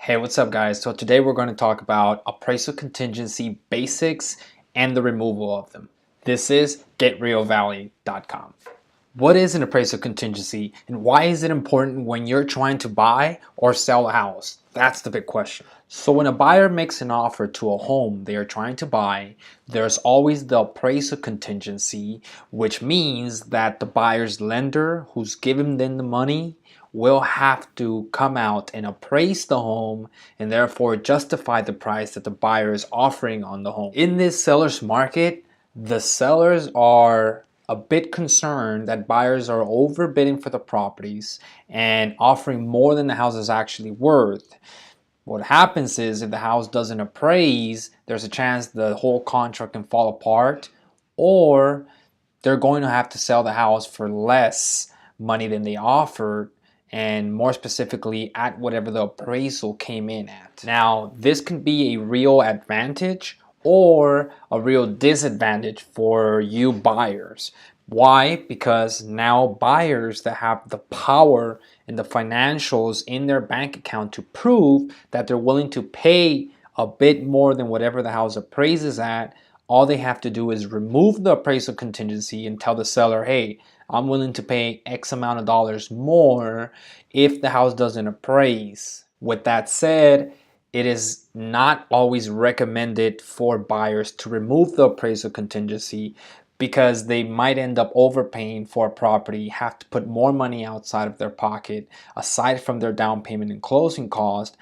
Hey, what's up guys? So today we're going to talk about appraisal contingency basics and the removal of them. This is getrealvalue.com. What is an appraisal contingency and why is it important when you're trying to buy or sell a house? That's the big question. So when a buyer makes an offer to a home they are trying to buy, there's always the appraisal contingency, which means that the buyer's lender who's giving them the money will have to come out and appraise the home and therefore justify the price that the buyer is offering on the home. In this seller's market, the sellers are a bit concerned that buyers are overbidding for the properties and offering more than the house is actually worth. What happens is if the house doesn't appraise, there's a chance the whole contract can fall apart, or they're going to have to sell the house for less money than they offered, and more specifically at whatever the appraisal came in at. Now, this can be a real advantage or a real disadvantage for you buyers. Why? Because now buyers that have the power and the financials in their bank account to prove that they're willing to pay a bit more than whatever the house appraises at, all they have to do is remove the appraisal contingency and tell the seller, hey, I'm willing to pay X amount of dollars more if the house doesn't appraise. With that said, it is not always recommended for buyers to remove the appraisal contingency because they might end up overpaying for a property, have to put more money outside of their pocket aside from their down payment and closing cost.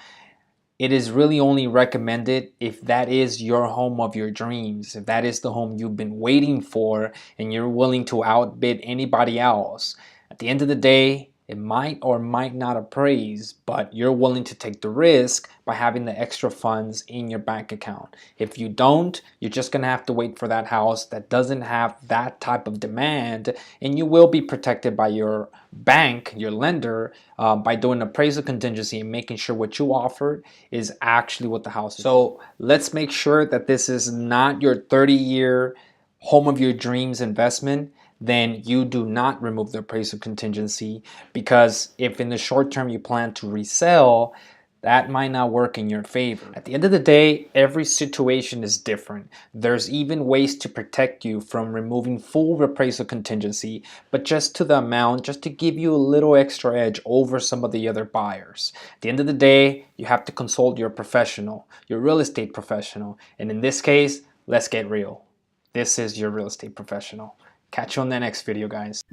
It is really only recommended if that is your home of your dreams, if that is the home you've been waiting for and you're willing to outbid anybody else. At the end of the day, it might or might not appraise, but you're willing to take the risk by having the extra funds in your bank account. If you don't, you're just gonna have to wait for that house that doesn't have that type of demand, and you will be protected by your bank, your lender, by doing appraisal contingency and making sure what you offered is actually what the house is. So let's make sure that this is not your 30-year home of your dreams investment. Then you do not remove the appraisal contingency, because if in the short term you plan to resell, that might not work in your favor. At the end of the day, every situation is different. There's even ways to protect you from removing full appraisal contingency, but just to the amount, just to give you a little extra edge over some of the other buyers. At the end of the day, you have to consult your professional, your real estate professional. And in this case, let's get real. This is your real estate professional. Catch you on the next video, guys.